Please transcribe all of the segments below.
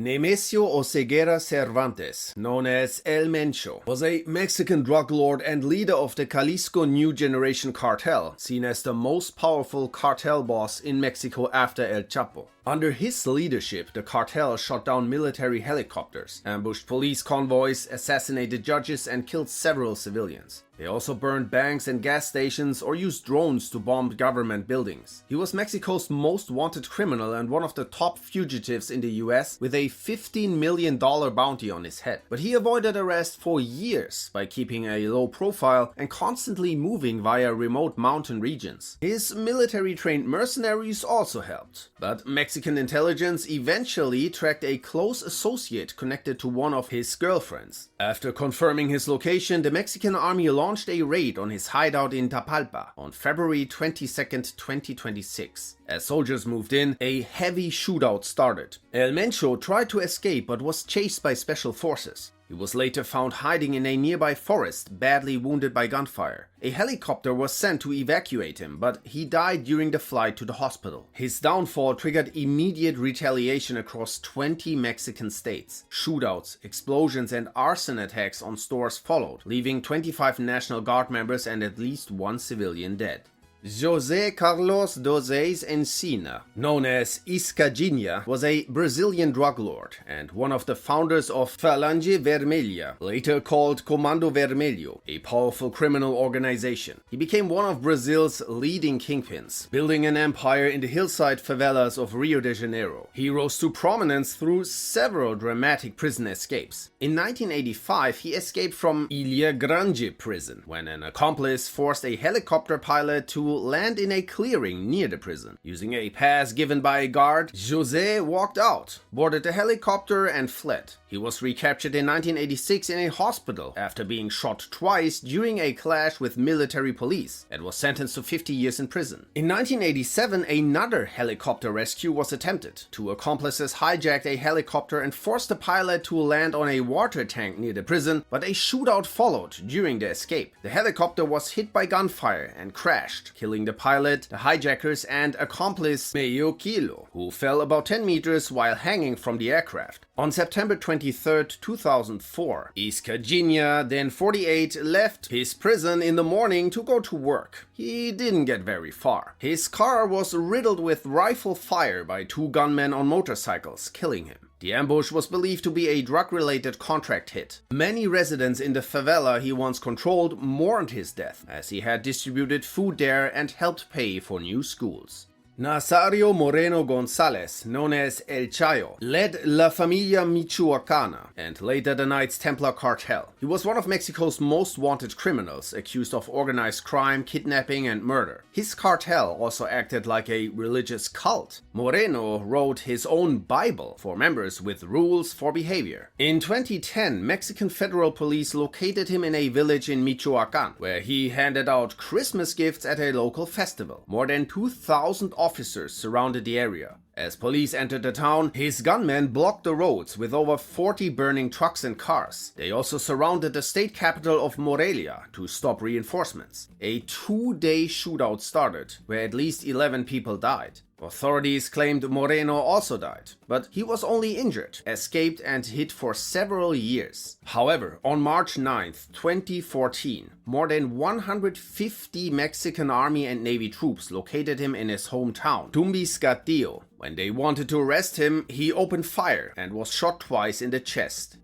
Nemesio Oseguera Cervantes, known as El Mencho, was a Mexican drug lord and leader of the Jalisco New Generation Cartel, seen as the most powerful cartel boss in Mexico after El Chapo. Under his leadership, the cartel shot down military helicopters, ambushed police convoys, assassinated judges, and killed several civilians. They also burned banks and gas stations or used drones to bomb government buildings. He was Mexico's most wanted criminal and one of the top fugitives in the US, with a $15 million bounty on his head. But he avoided arrest for years by keeping a low profile and constantly moving via remote mountain regions. His military-trained mercenaries also helped, but Mexican intelligence eventually tracked a close associate connected to one of his girlfriends. After confirming his location, the Mexican army launched a raid on his hideout in Tapalpa on February 22, 2026. As soldiers moved in, a heavy shootout started. El Mencho tried to escape but was chased by special forces. He was later found hiding in a nearby forest, badly wounded by gunfire. A helicopter was sent to evacuate him, but he died during the flight to the hospital. His downfall triggered immediate retaliation across 20 Mexican states. Shootouts, explosions, and arson attacks on stores followed, leaving 25 National Guard members and at least one civilian dead. José Carlos Dosés Encina, known as Escadinha, was a Brazilian drug lord and one of the founders of Falange Vermelha, later called Comando Vermelho, a powerful criminal organization. He became one of Brazil's leading kingpins, building an empire in the hillside favelas of Rio de Janeiro. He rose to prominence through several dramatic prison escapes. In 1985, he escaped from Ilha Grande prison when an accomplice forced a helicopter pilot to land in a clearing near the prison. Using a pass given by a guard, José walked out, boarded the helicopter, and fled. He was recaptured in 1986 in a hospital after being shot twice during a clash with military police and was sentenced to 50 years in prison. In 1987, another helicopter rescue was attempted. Two accomplices hijacked a helicopter and forced the pilot to land on a water tank near the prison, but a shootout followed during the escape. The helicopter was hit by gunfire and crashed, killing the pilot, the hijackers, and accomplice Meio Kilo, who fell about 10 meters while hanging from the aircraft. On September 23, 2004, Escadinha, then 48, left his prison in the morning to go to work. He didn't get very far. His car was riddled with rifle fire by two gunmen on motorcycles, killing him. The ambush was believed to be a drug-related contract hit. Many residents in the favela he once controlled mourned his death, as he had distributed food there and helped pay for new schools. Nazario Moreno González, known as El Chayo, led La Familia Michoacana and later the Knights Templar cartel. He was one of Mexico's most wanted criminals, accused of organized crime, kidnapping, and murder. His cartel also acted like a religious cult. Moreno wrote his own Bible for members with rules for behavior. In 2010, Mexican federal police located him in a village in Michoacán, where he handed out Christmas gifts at a local festival. More than 2,000 officers surrounded the area. As police entered the town, his gunmen blocked the roads with over 40 burning trucks and cars. They also surrounded the state capital of Morelia to stop reinforcements. A 2-day shootout started, where at least 11 people died. Authorities claimed Moreno also died, but he was only injured, escaped, and hid for several years. However, on March 9, 2014, more than 150 Mexican Army and Navy troops located him in his hometown, Tumbiscatillo. When they wanted to arrest him, he opened fire and was shot twice in the chest.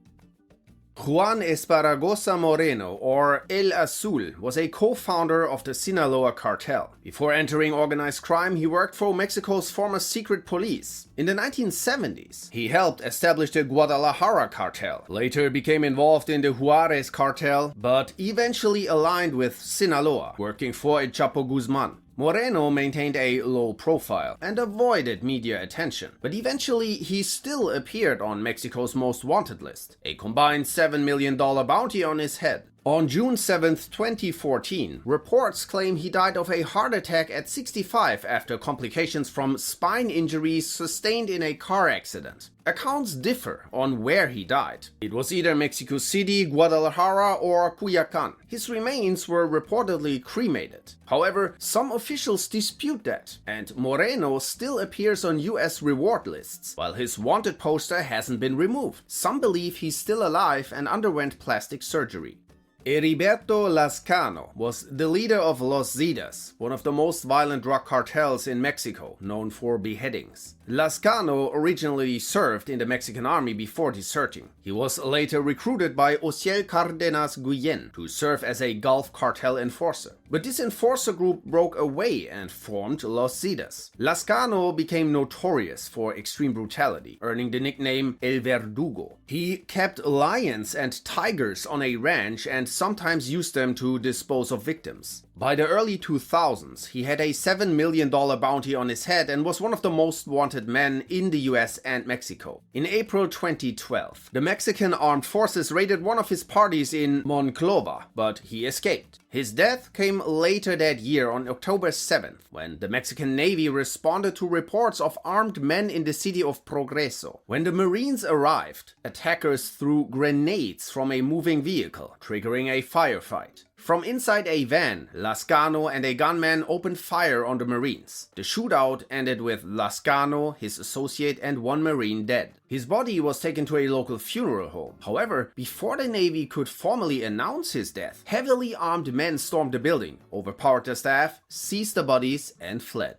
Juan Esparragosa Moreno, or El Azul, was a co-founder of the Sinaloa cartel. Before entering organized crime, he worked for Mexico's former secret police. In the 1970s, he helped establish the Guadalajara cartel, later became involved in the Juarez cartel, but eventually aligned with Sinaloa, working for El Chapo Guzman. Moreno maintained a low profile and avoided media attention, but eventually he still appeared on Mexico's most wanted list, a combined $7 million bounty on his head. On June 7, 2014, reports claim he died of a heart attack at 65 after complications from spine injuries sustained in a car accident. Accounts differ on where he died. It was either Mexico City, Guadalajara, or Culiacan. His remains were reportedly cremated. However, some officials dispute that, and Moreno still appears on US reward lists, while his wanted poster hasn't been removed. Some believe he's still alive and underwent plastic surgery. Heriberto Lazcano was the leader of Los Zetas, one of the most violent drug cartels in Mexico, known for beheadings. Lazcano originally served in the Mexican army before deserting. He was later recruited by Cárdenas Guillen to serve as a Gulf cartel enforcer. But this enforcer group broke away and formed Los Zetas. Lazcano became notorious for extreme brutality, earning the nickname El Verdugo. He kept lions and tigers on a ranch and sometimes used them to dispose of victims. By the early 2000s, he had a $7 million bounty on his head and was one of the most wanted men in the US and Mexico. In April 2012, the Mexican armed forces raided one of his parties in Monclova, but he escaped. His death came later that year on October 7th, when the Mexican Navy responded to reports of armed men in the city of Progreso. When the Marines arrived, attackers threw grenades from a moving vehicle, triggering a firefight. From inside a van, Lazcano and a gunman opened fire on the Marines. The shootout ended with Lazcano, his associate, and one Marine dead. His body was taken to a local funeral home. However, before the Navy could formally announce his death, heavily armed men stormed the building, overpowered the staff, seized the bodies, and fled.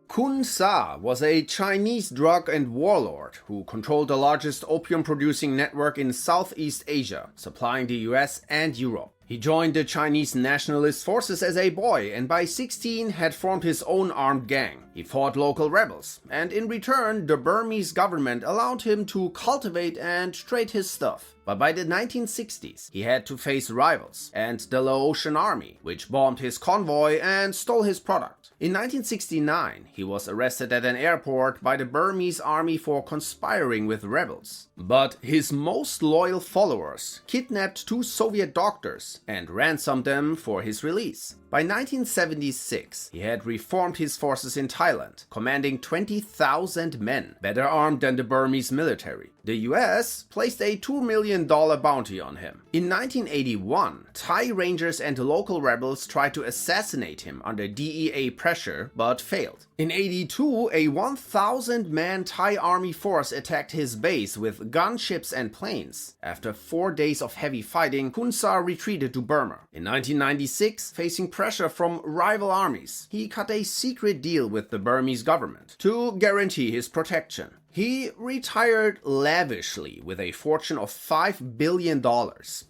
Khun Sa was a Chinese drug and warlord who controlled the largest opium-producing network in Southeast Asia, supplying the US and Europe. He joined the Chinese nationalist forces as a boy and by 16 had formed his own armed gang. He fought local rebels, and in return the Burmese government allowed him to cultivate and trade his stuff. But by the 1960s, he had to face rivals and the Laotian army, which bombed his convoy and stole his product. In 1969, he was arrested at an airport by the Burmese army for conspiring with rebels. But his most loyal followers kidnapped 2 Soviet doctors and ransomed them for his release. By 1976, he had reformed his forces in Thailand, commanding 20,000 men, better armed than the Burmese military. The US placed a $2 million bounty on him. In 1981, Thai rangers and local rebels tried to assassinate him under DEA pressure, but failed. In 82, a 1,000-man Thai army force attacked his base with gunships and planes. After 4 days of heavy fighting, Khun Sa retreated to Burma. In 1996, facing pressure from rival armies, he cut a secret deal with the Burmese government to guarantee his protection. He retired lavishly with a fortune of $5 billion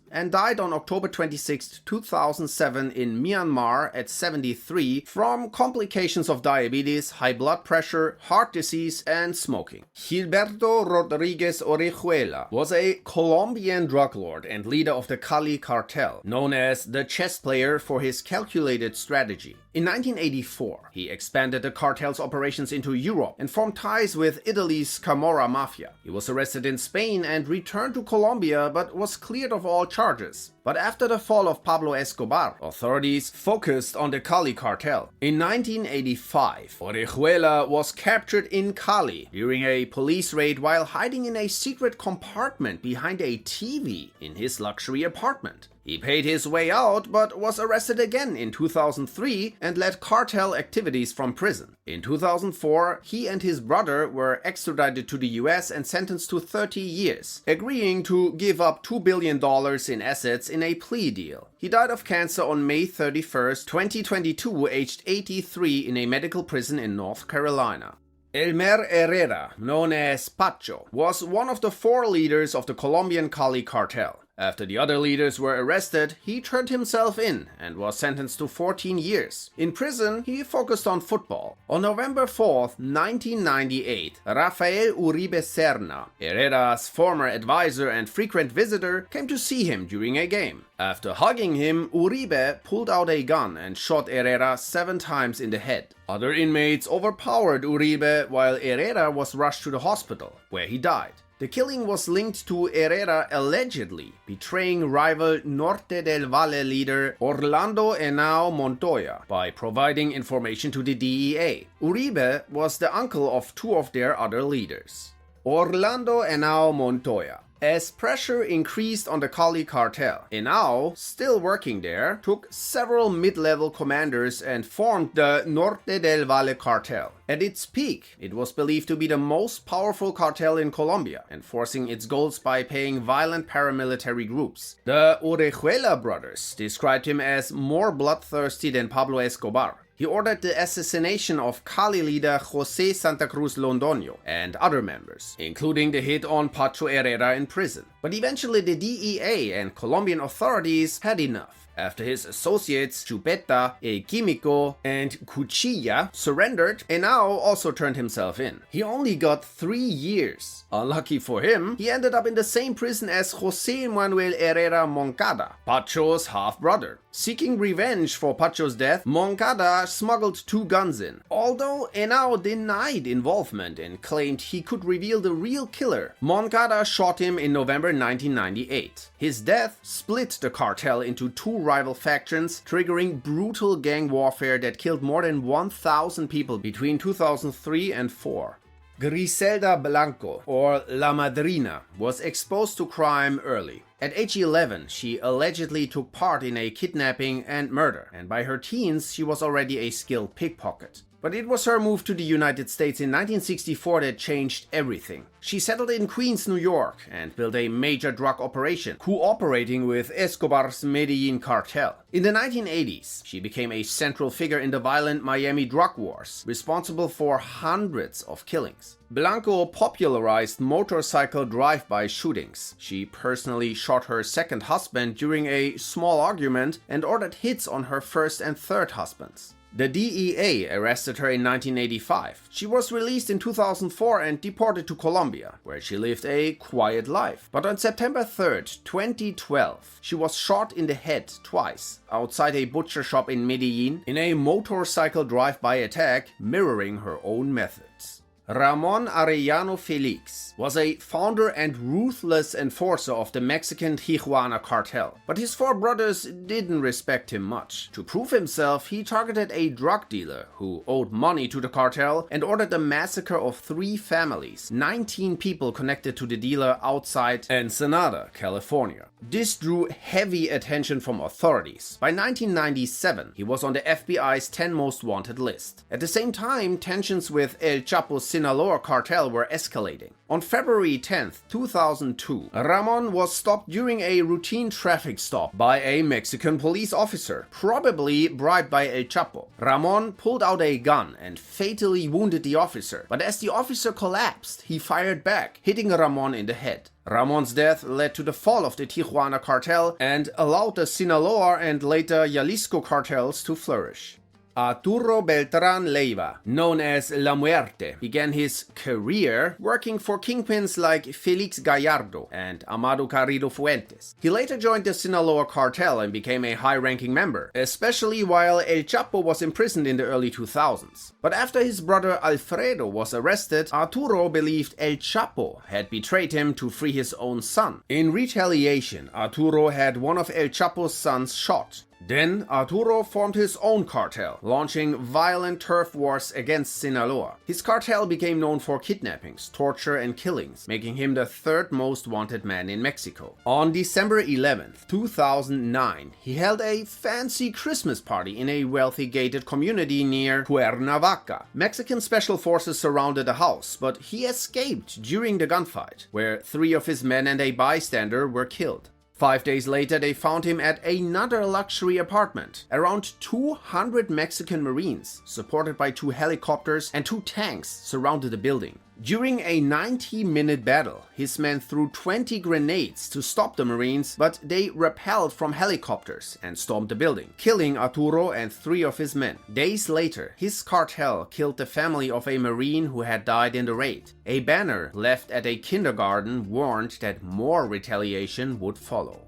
and died on October 26, 2007 in Myanmar at 73 from complications of diabetes, high blood pressure, heart disease, and smoking. Gilberto Rodríguez Orejuela was a Colombian drug lord and leader of the Cali cartel, known as the chess player for his calculated strategy. In 1984, he expanded the cartel's operations into Europe and formed ties with Italy's Camorra Mafia. He was arrested in Spain and returned to Colombia but was cleared of all charges. But after the fall of Pablo Escobar, authorities focused on the Cali cartel. In 1985, Orejuela was captured in Cali during a police raid while hiding in a secret compartment behind a TV in his luxury apartment. He paid his way out but was arrested again in 2003 and led cartel activities from prison. In 2004, he and his brother were extradited to the US and sentenced to 30 years, agreeing to give up $2 billion in assets in a plea deal. He died of cancer on May 31, 2022, aged 83 in a medical prison in North Carolina. Elmer Herrera, known as Pacho, was one of the 4 leaders of the Colombian Cali cartel. After the other leaders were arrested, he turned himself in and was sentenced to 14 years. In prison, he focused on football. On November 4, 1998, Rafael Uribe Serna, Herrera's former advisor and frequent visitor, came to see him during a game. After hugging him, Uribe pulled out a gun and shot Herrera 7 times in the head. Other inmates overpowered Uribe while Herrera was rushed to the hospital, where he died. The killing was linked to Herrera allegedly betraying rival Norte del Valle leader Orlando Henao Montoya by providing information to the DEA. Uribe was the uncle of two of their other leaders. Orlando Henao Montoya. As pressure increased on the Cali cartel, Henao, still working there, took several mid-level commanders and formed the Norte del Valle cartel. At its peak, it was believed to be the most powerful cartel in Colombia, enforcing its goals by paying violent paramilitary groups. The Orejuela brothers described him as more bloodthirsty than Pablo Escobar. He ordered the assassination of Cali leader José Santa Cruz Londoño and other members, including the hit on Pacho Herrera in prison. But eventually the DEA and Colombian authorities had enough. After his associates Chupeta, El Químico, and Cuchilla surrendered, Henao also turned himself in. He only got 3 years. Unlucky for him, he ended up in the same prison as José Manuel Herrera Moncada, Pacho's half-brother. Seeking revenge for Pacho's death, Moncada smuggled 2 guns in. Although Henao denied involvement and claimed he could reveal the real killer, Moncada shot him in November 1998. His death split the cartel into 2 rival factions, triggering brutal gang warfare that killed more than 1,000 people between 2003 and 4. Griselda Blanco, or La Madrina, was exposed to crime early. At age 11, she allegedly took part in a kidnapping and murder, and by her teens, she was already a skilled pickpocket. But it was her move to the United States in 1964 that changed everything. She settled in Queens, New York, and built a major drug operation, cooperating with Escobar's Medellin cartel. In the 1980s, she became a central figure in the violent Miami drug wars, responsible for hundreds of killings. Blanco popularized motorcycle drive-by shootings. She personally shot her second husband during a small argument and ordered hits on her first and third husbands. The DEA arrested her in 1985. She was released in 2004 and deported to Colombia, where she lived a quiet life. But on September 3rd, 2012, she was shot in the head twice, outside a butcher shop in Medellin, in a motorcycle drive-by attack mirroring her own methods. Ramón Arellano Félix was a founder and ruthless enforcer of the Mexican Tijuana cartel, but his 4 brothers didn't respect him much. To prove himself, he targeted a drug dealer who owed money to the cartel and ordered the massacre of 3 families, 19 people connected to the dealer outside Ensenada, California. This drew heavy attention from authorities. By 1997, he was on the FBI's 10 most wanted list. At the same time, tensions with El Chapo's Sinaloa cartel were escalating. On February 10, 2002, Ramón was stopped during a routine traffic stop by a Mexican police officer, probably bribed by El Chapo. Ramón pulled out a gun and fatally wounded the officer, but as the officer collapsed, he fired back, hitting Ramón in the head. Ramon's death led to the fall of the Tijuana cartel and allowed the Sinaloa and later Jalisco cartels to flourish. Arturo Beltrán Leyva, known as La Muerte, began his career working for kingpins like Félix Gallardo and Amado Carrillo Fuentes. He later joined the Sinaloa cartel and became a high-ranking member, especially while El Chapo was imprisoned in the early 2000s. But after his brother Alfredo was arrested, Arturo believed El Chapo had betrayed him to free his own son. In retaliation, Arturo had one of El Chapo's sons shot. Then Arturo formed his own cartel, launching violent turf wars against Sinaloa. His cartel became known for kidnappings, torture and killings, making him the 3rd most wanted man in Mexico. On December 11, 2009, he held a fancy Christmas party in a wealthy gated community near Cuernavaca. Mexican special forces surrounded the house, but he escaped during the gunfight, where 3 of his men and a bystander were killed. 5 days later, they found him at another luxury apartment. Around 200 Mexican Marines, supported by 2 helicopters and 2 tanks, surrounded the building. During a 90-minute battle, his men threw 20 grenades to stop the Marines, but they repelled from helicopters and stormed the building, killing Arturo and 3 of his men. Days later, his cartel killed the family of a Marine who had died in the raid. A banner left at a kindergarten warned that more retaliation would follow.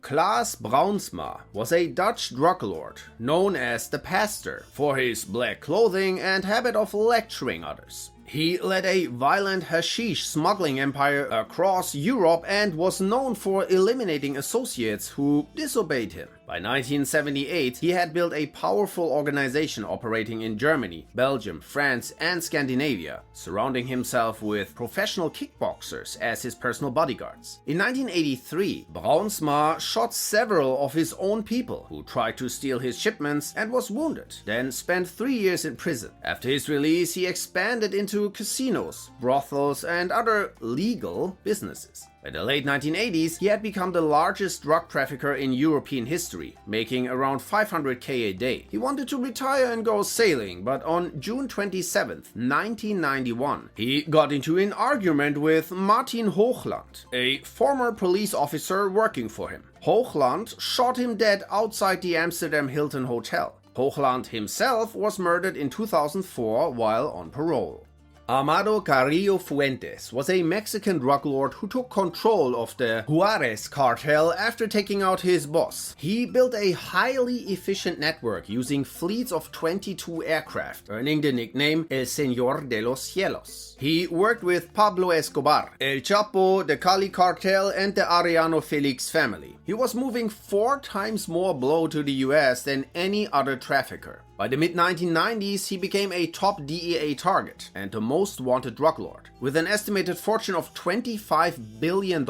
Klaas Bruinsma was a Dutch drug lord known as the Pastor for his black clothing and habit of lecturing others. He led a violent hashish smuggling empire across Europe and was known for eliminating associates who disobeyed him. By 1978, he had built a powerful organization operating in Germany, Belgium, France, and Scandinavia, surrounding himself with professional kickboxers as his personal bodyguards. In 1983, Bruinsma shot several of his own people who tried to steal his shipments and was wounded, then spent 3 years in prison. After his release, he expanded into casinos, brothels, and other legal businesses. By the late 1980s, he had become the largest drug trafficker in European history, making around 500k a day. He wanted to retire and go sailing, but on June 27, 1991, he got into an argument with Martin Hochland, a former police officer working for him. Hochland shot him dead outside the Amsterdam Hilton Hotel. Hochland himself was murdered in 2004 while on parole. Amado Carrillo Fuentes was a Mexican drug lord who took control of the Juarez cartel after taking out his boss. He built a highly efficient network using fleets of 22 aircraft, earning the nickname El Señor de los Cielos. He worked with Pablo Escobar, El Chapo, the Cali cartel, and the Arellano Félix family. He was moving 4 times more blow to the US than any other trafficker. By the mid-1990s, he became a top DEA target and the most wanted drug lord, with an estimated fortune of $25 billion.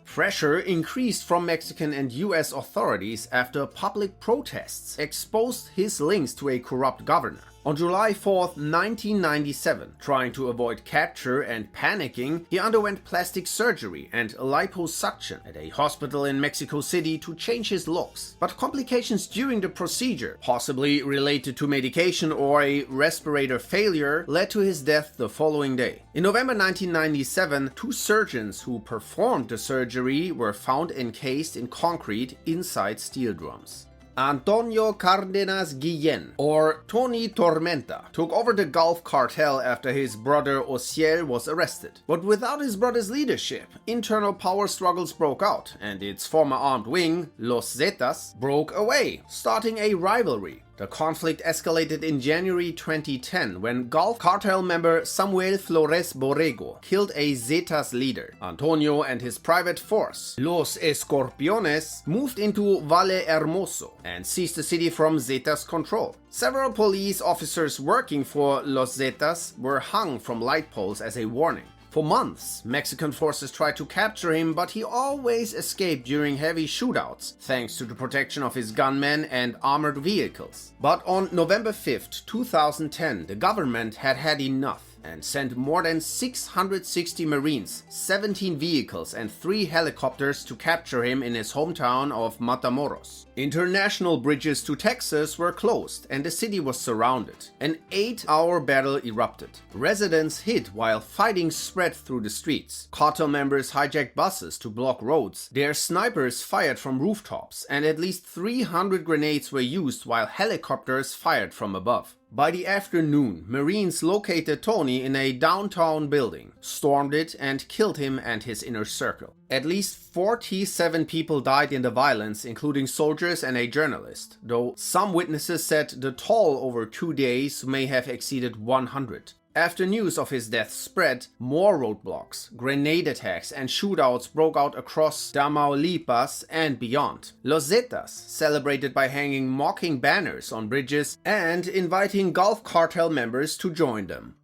Pressure increased from Mexican and US authorities after public protests exposed his links to a corrupt governor. On July 4, 1997, trying to avoid capture and panicking, he underwent plastic surgery and liposuction at a hospital in Mexico City to change his looks. But complications during the procedure, possibly related to medication or a respirator failure, led to his death the following day. In November 1997, 2 surgeons who performed the surgery were found encased in concrete inside steel drums. Antonio Cárdenas Guillen, or Tony Tormenta, took over the Gulf cartel after his brother Ociel was arrested. But without his brother's leadership, internal power struggles broke out, and its former armed wing, Los Zetas, broke away, starting a rivalry. The conflict escalated in January 2010 when Gulf cartel member Samuel Flores Borrego killed a Zetas leader. Antonio and his private force, Los Escorpiones, moved into Valle Hermoso and seized the city from Zetas' control. Several police officers working for Los Zetas were hung from light poles as a warning. For months, Mexican forces tried to capture him, but he always escaped during heavy shootouts, thanks to the protection of his gunmen and armored vehicles. But on November 5, 2010, the government had had enough and sent more than 660 Marines, 17 vehicles and 3 helicopters to capture him in his hometown of Matamoros. International bridges to Texas were closed and the city was surrounded. An 8-hour battle erupted. Residents hid while fighting spread through the streets. Cartel members hijacked buses to block roads. Their snipers fired from rooftops, and at least 300 grenades were used while helicopters fired from above. By the afternoon, Marines located Tony in a downtown building, stormed it, and killed him and his inner circle. At least 47 people died in the violence, including soldiers and a journalist, though some witnesses said the toll over 2 days may have exceeded 100. After news of his death spread, more roadblocks, grenade attacks and shootouts broke out across Tamaulipas and beyond. Los Zetas celebrated by hanging mocking banners on bridges and inviting Gulf cartel members to join them.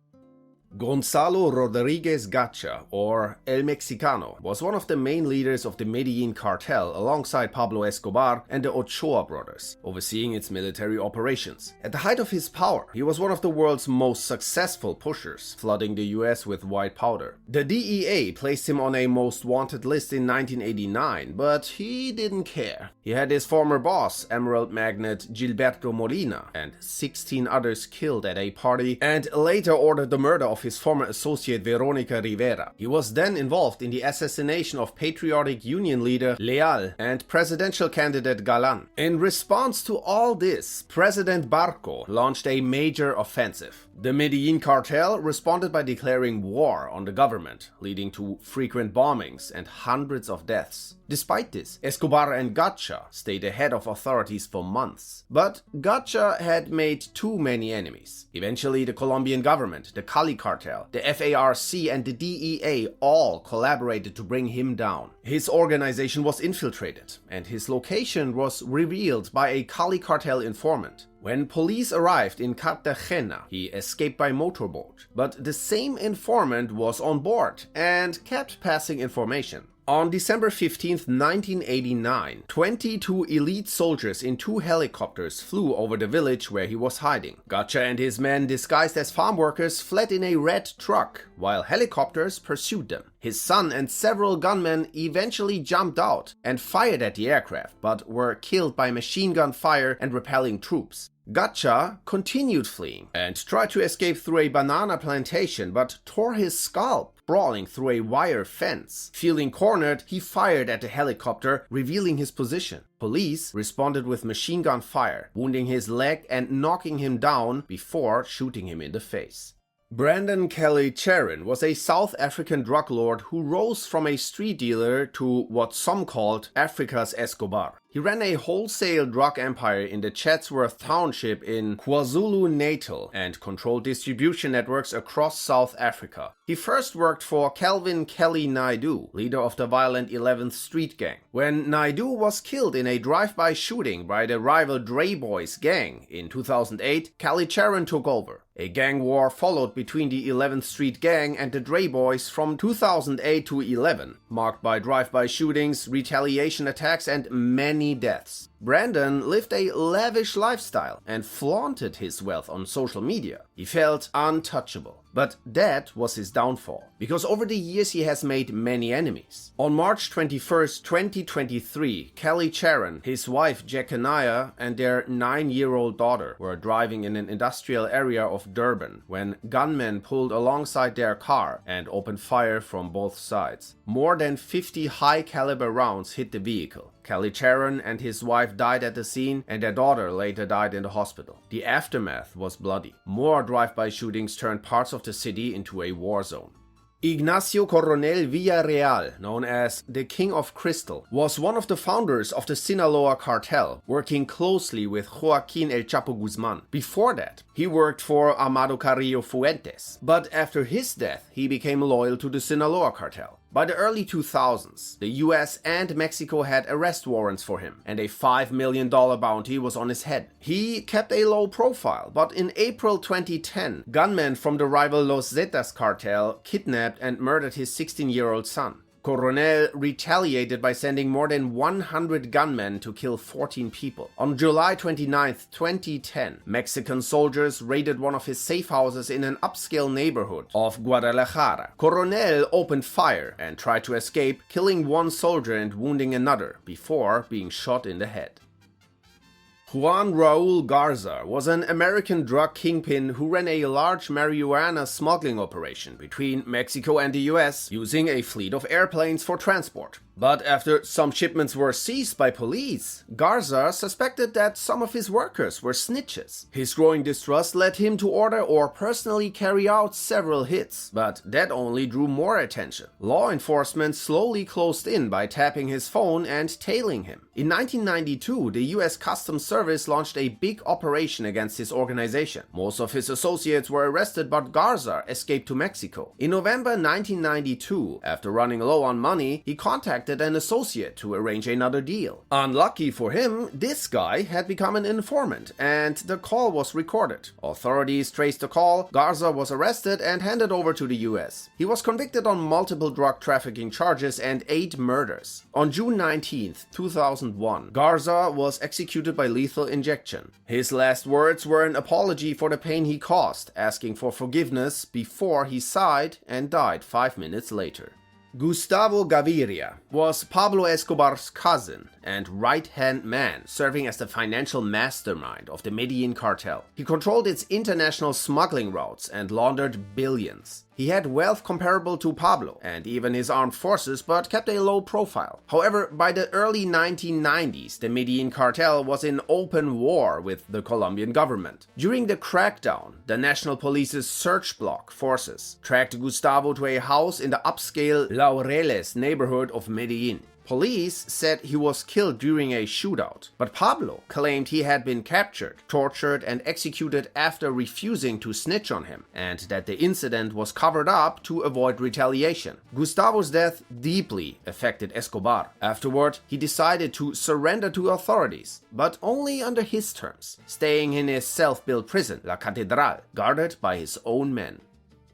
Gonzalo Rodríguez Gacha, or El Mexicano, was one of the main leaders of the Medellin cartel alongside Pablo Escobar and the Ochoa brothers, overseeing its military operations. At the height of his power, he was one of the world's most successful pushers, flooding the US with white powder. The DEA placed him on a most wanted list in 1989, but he didn't care. He had his former boss, emerald magnate Gilberto Molina, and 16 others killed at a party, and later ordered the murder of his former associate Veronica Rivera. He was then involved in the assassination of Patriotic Union leader Leal and presidential candidate Galan. In response to all this, President Barco launched a major offensive. The Medellin cartel responded by declaring war on the government, leading to frequent bombings and hundreds of deaths. Despite this, Escobar and Gacha stayed ahead of authorities for months. But Gacha had made too many enemies. Eventually, the Colombian government, the Cali cartel, Cartel, the FARC and the DEA all collaborated to bring him down. His organization was infiltrated, and his location was revealed by a Cali Cartel informant. When police arrived in Cartagena, he escaped by motorboat, but the same informant was on board and kept passing information. On December 15, 1989, 22 elite soldiers in 2 helicopters flew over the village where he was hiding. Gacha and his men, disguised as farm workers, fled in a red truck, while helicopters pursued them. His son and several gunmen eventually jumped out and fired at the aircraft, but were killed by machine gun fire and repelling troops. Gacha continued fleeing and tried to escape through a banana plantation, but tore his scalp crawling through a wire fence. Feeling cornered, he fired at the helicopter, revealing his position. Police responded with machine gun fire, wounding his leg and knocking him down before shooting him in the face. Brandon Kalicharan was a South African drug lord who rose from a street dealer to what some called Africa's Escobar. He ran a wholesale drug empire in the Chatsworth Township in KwaZulu-Natal and controlled distribution networks across South Africa. He first worked for Calvin Kelly Naidoo, leader of the violent 11th Street Gang. When Naidoo was killed in a drive-by shooting by the rival Dre Boys gang in 2008, Kalicharan took over. A gang war followed between the 11th Street Gang and the Dre Boys from 2008 to 11, marked by drive-by shootings, retaliation attacks, and many deaths. Brandon lived a lavish lifestyle and flaunted his wealth on social media. He felt untouchable. But that was his downfall, because over the years he has made many enemies. On March 21st, 2023, Kalicharan, his wife Jeconiah, and their 9-year-old daughter were driving in an industrial area of Durban when gunmen pulled alongside their car and opened fire from both sides. More than 50 high-caliber rounds hit the vehicle. Kalicharan and his wife died at the scene, and their daughter later died in the hospital. The aftermath was bloody. More drive-by shootings turned parts of the city into a war zone. Ignacio Coronel Villarreal, known as the King of Crystal, was one of the founders of the Sinaloa cartel, working closely with Joaquin El Chapo Guzman. Before that, he worked for Amado Carrillo Fuentes, but after his death, he became loyal to the Sinaloa cartel. By the early 2000s, the US and Mexico had arrest warrants for him, and a $5 million bounty was on his head. He kept a low profile, but in April 2010, gunmen from the rival Los Zetas cartel kidnapped and murdered his 16-year-old son. Coronel retaliated by sending more than 100 gunmen to kill 14 people. On July 29, 2010, Mexican soldiers raided one of his safe houses in an upscale neighborhood of Guadalajara. Coronel opened fire and tried to escape, killing one soldier and wounding another before being shot in the head. Juan Raul Garza was an American drug kingpin who ran a large marijuana smuggling operation between Mexico and the US using a fleet of airplanes for transport. But after some shipments were seized by police, Garza suspected that some of his workers were snitches. His growing distrust led him to order or personally carry out several hits, but that only drew more attention. Law enforcement slowly closed in by tapping his phone and tailing him. In 1992, the US Customs Service launched a big operation against his organization. Most of his associates were arrested, but Garza escaped to Mexico. In November 1992, after running low on money, he contacted an associate to arrange another deal. Unlucky for him, this guy had become an informant, and the call was recorded. Authorities traced the call, Garza was arrested and handed over to the US. He was convicted on multiple drug trafficking charges and 8 murders. On June 19, 2001, Garza was executed by lethal injection. His last words were an apology for the pain he caused, asking for forgiveness before he sighed and died 5 minutes later. Gustavo Gaviria was Pablo Escobar's cousin and right-hand man, serving as the financial mastermind of the Medellin cartel. He controlled its international smuggling routes and laundered billions. He had wealth comparable to Pablo and even his armed forces, but kept a low profile. However, by the early 1990s, the Medellin cartel was in open war with the Colombian government. During the crackdown, the National Police's search block forces tracked Gustavo to a house in the upscale Laureles neighborhood of Medellin. Police said he was killed during a shootout, but Pablo claimed he had been captured, tortured, and executed after refusing to snitch on him, and that the incident was covered up to avoid retaliation. Gustavo's death deeply affected Escobar. Afterward, he decided to surrender to authorities, but only under his terms, staying in his self-built prison, La Catedral, guarded by his own men.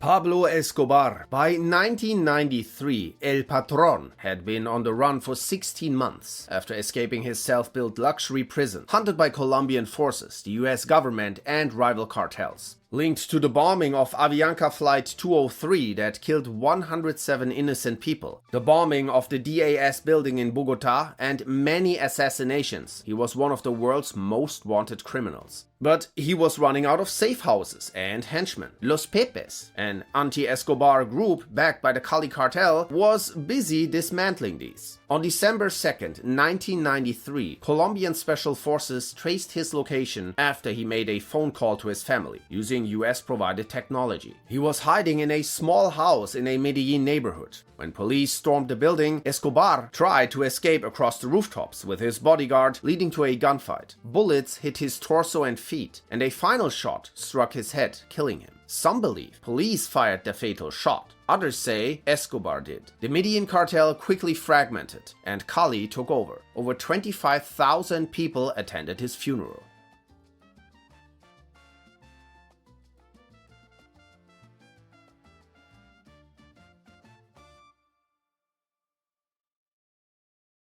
Pablo Escobar. By 1993, El Patron had been on the run for 16 months after escaping his self-built luxury prison, hunted by Colombian forces, the US government, and rival cartels. Linked to the bombing of Avianca Flight 203 that killed 107 innocent people, the bombing of the DAS building in Bogota, and many assassinations, he was one of the world's most wanted criminals. But he was running out of safe houses and henchmen. Los Pepes, an anti-Escobar group backed by the Cali cartel, was busy dismantling these. On December 2nd, 1993, Colombian special forces traced his location after he made a phone call to his family, using US-provided technology. He was hiding in a small house in a Medellin neighborhood. When police stormed the building, Escobar tried to escape across the rooftops with his bodyguard, leading to a gunfight. Bullets hit his torso and feet, and a final shot struck his head, killing him. Some believe police fired the fatal shot. Others say Escobar did. The Medellin cartel quickly fragmented, and Cali took over. Over 25,000 people attended his funeral.